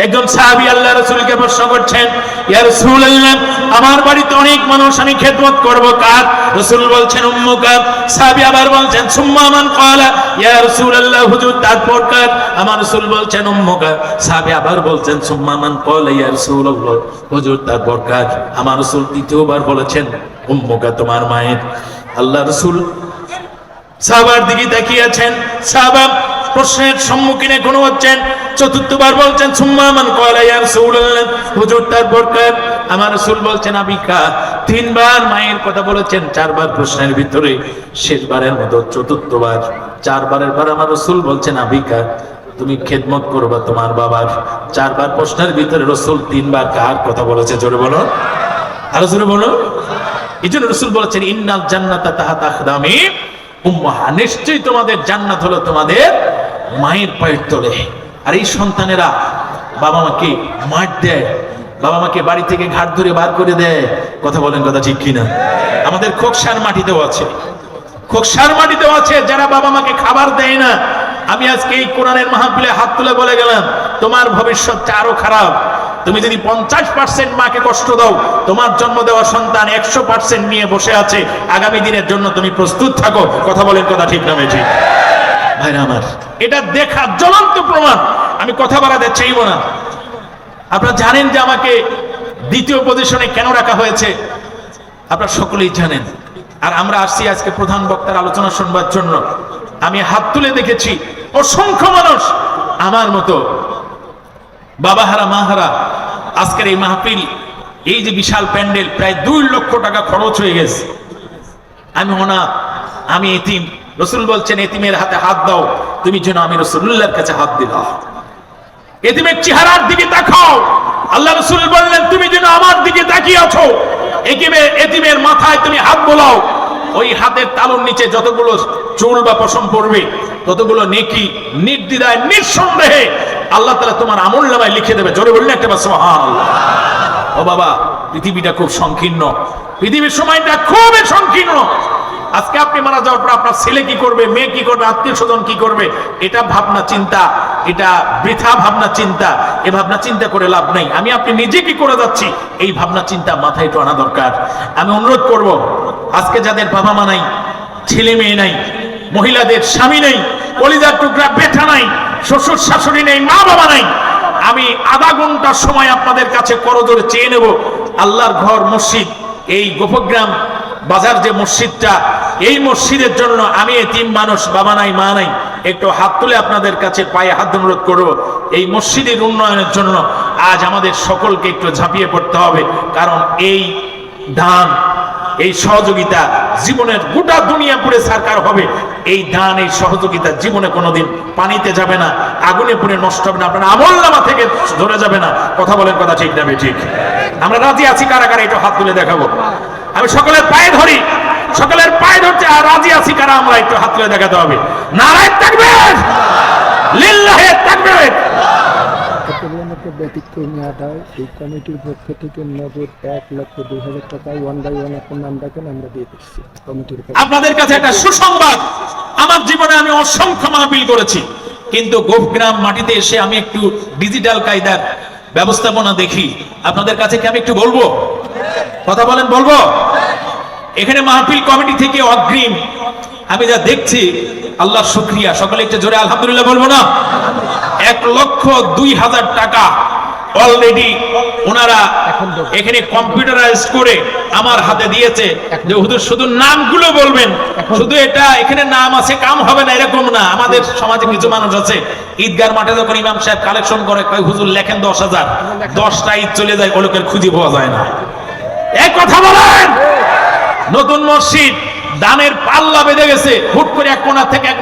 একজন সাহাবী আল্লাহ রাসূলকে প্রশ্ন করছেন, ইয়া রাসূলুল্লাহ, আমার বাড়িতে অনেক মানুষ, আমি খেদমত করব কার? রাসূল বলছেন উম্মুকা। সাহাবী আবার বলছেন সুম্মা মান? ক্বালা ইয়া রাসূলুল্লাহ, হুজুর তারপর কার? আমার রাসূল বলছেন উম্মুকা। সাহাবী আবার বলছেন সুম্মা মান? ক্বালা ইয়া রাসূলুল্লাহ, হুজুর তারপর কার? আমার রাসূল তৃতীয়বার বলেছেন উম্মুকা, তোমার মায়ের। আল্লাহ রাসূল সাহাবার দিকে তাকিয়ে আছেন, সাহাবা প্রশ্নের সম্মুখীন এখনো হচ্ছেন। চতুর্থবার বলছেন সুম্মা মান? ক্বালা ইয়া রাসূলুল্লাহ, হুজুর তারপর কার? আমার রাসূল বলছেন আবিকা। তিনবার মায়ের কথা বলেছেন, চারবার প্রশ্নের ভিতরে, শেষবারের মতো চতুর্থবার, চারবারের পর আমার রাসূল বলছেন আবিকা, তুমি খেদমত করবা তোমার বাবার। চারবার প্রশ্নের ভিতরে রাসূল তিনবার কার কথা বলেছে? জোরে বলো, আরো জোরে বলো। এই জন্য রাসূল বলেছেন ইন্নাল জান্নাতা তাহতা আকদামি উম্মাহা, নিশ্চয়ই তোমাদের জান্নাত হলো তোমাদের মায়ের পায়ের তলে। আর এই সন্তানেরা বাবা মাকে মার দেয়, বাবা মাকে বাড়ি থেকে ঘাট ধরে বার করে দেয়। কথা বলেন, কথা ঠিক কিনা? আমাদের খোকসার মাটিতেও আছে, খোকসার মাটিতেও আছে যারা বাবা মাকে খাবার দেয় না। আমি আজকে এই কোরআনের মাহফিলে হাত তুলে বলে গেলাম, তোমার ভবিষ্যৎটা আরো খারাপ। তুমি যদি 50% মাকে কষ্ট দাও, তোমার জন্ম দেওয়া সন্তান 100% নিয়ে বসে আছে। আগামী দিনের জন্য তুমি প্রস্তুত থাকো। কথা বলেন, কথা ঠিক না ঠিক? ভাইরা আমার, এটা দেখা জ্বলন্ত প্রমাণ। আমি কথা বাড়াতে চাইব না। আপনারা জানেন যে আমাকে দ্বিতীয় পজিশনে কেন রাখা হয়েছে, আপনারা সকলেই জানেন। আর আমরা আসছি আজকে প্রধান বক্তার আলোচনা শুনবার জন্য। আমি হাত তুলে দেখেছি অসংখ্য মানুষ আমার মতো বাবাহারা মাহারা। আজকের এই মাহফিল, এই যে বিশাল প্যান্ডেল, প্রায় 2 লক্ষ টাকা খরচ হয়ে গেছে। আমি অনাথ, আমি এতিম। রাসূল বলছেন এতিমের হাতে হাত দাও, তুমি যেন আমি রাসূলুল্লাহর কাছে হাত দিলাম। এতিমের চেহারার দিকে তাকাও। আল্লাহ রাসূল বললেন তুমি যেন আমার দিকে তাকিয়ে আছো। এতিমের মাথায় তুমি হাত বোলাও, ওই হাতের তালুর নিচে যতগুলো চুল বা পশম পড়বে, ততগুলো নেকি নির্দ্বিধায় নিঃসন্দেহে আল্লাহ তাআলা তোমার আমলনামায় লিখে দেবে। জোরে বললেন একটা সুবহানাল্লাহ। ও বাবা, পৃথিবীটা খুব সংকীর্ণ, পৃথিবীর সময়টা খুবই সংকীর্ণ। আজকে আপনি মারা যাওয়ার পর আপনার ছেলে কি করবে, মেয়ে কি করবে, আত্মীয় স্বজন কি করবে, এটা ভাবনা চিন্তা, এটা বৃথা ভাবনা চিন্তা। এই ভাবনা চিন্তা করে লাভ নেই। আমি আপনি নিজে কি করে যাচ্ছি, এই ভাবনা চিন্তা মাথায় একটু আনা দরকার। আমি অনুরোধ করব, আজকে যাদের বাবা মা নাই, ছেলে মেয়ে নাই, মহিলাদের স্বামী নেই, কলিজার টুকরা বেটা নাই, শ্বশুর শাশুড়ি নেই, মা বাবা নাই, আমি আধা ঘন্টার সময় আপনাদের কাছে করজোড়ে চেয়ে নেব। আল্লাহর ঘর মসজিদ, এই গোপগ্রাম বাজার যে মসজিদটা, এই মসজিদের জন্য আমি এতিম মানুষ, বাবা নাই মা নাই, একটু হাত তুলে আপনাদের কাছে পায়ে হাত অনুরোধ করব। এই মসজিদের উন্নয়নের জন্য আজ আমাদের সকলকে একটু ঝাঁপিয়ে পড়তে হবে। কারণ এই দান, এই সহযোগিতা জীবনের গোটা দুনিয়া পুড়ে সরকার হবে। এই দান, এই সহযোগিতা জীবনে কোনোদিন পানিতে যাবে না, আগুনে পুড়ে নষ্ট হবে না, আপনার আমলনামা থেকে ধরে যাবে না। কথা বলেন, কথা ঠিক না ঠিক? আমরা রাজি আছি কারা কারা, একটু হাত তুলে দেখাবো। আমি সকলের পায়ে ধরি, সকলের পায়ে ধরতে আর রাজি আছি কারা, আমরা একটু হাত তুলে দেখাতে হবে। নারায়ে তাকবীর, লিল্লাহি তাকবীর। চট্টগ্রামকে ব্যতিক্রমী আদায় এই কমিটির পক্ষ থেকে নগদ 1,02,000 টাকা 1 বাই 1 আপনার নাম ডাকেন, আমরা দিয়ে দিচ্ছি কমিটির। আপনাদের কাছে একটা সুসংবাদ, আমার জীবনে আমি অসংখ্য মাহফিল করেছি, কিন্তু গোপগ্রাম মাটিতে এসে আমি একটু ডিজিটাল কায়দার ব্যবস্থাপনা দেখি। আপনাদের কাছে কি আমি একটু বলবো? কথা বলেন, বলবো? এখানে মাহফিল কমিটি থেকে অগ্রিম আমি যা দেখছি, আল্লাহ শুকরিয়া। সকলে একটু জোরে আলহামদুলিল্লাহ বলবো না? 1,02,000 টাকা অলরেডি ওনারা এখানে কম্পিউটারাইজ করে আমার হাতে দিয়েছে। যে হুজুর শুধু নামগুলো বলবেন, শুধু এটা এখানে নাম আছে কাম হবে না, এরকম না। আমাদের সমাজে কিছু মানুষ আছে, ঈদগার মাঠে যখন ইমাম সাহেব কালেকশন করে, কয় হুজুর লেখেন 10,000, 10টা ঈদ চলে যায়, ওই লোকের খুঁজে পাওয়া যায় না। এক কথা বলেন, নতুন মসজিদ দানের পাল্লা বেঁধে গেছে, হুট করে এক কোণা থেকে এক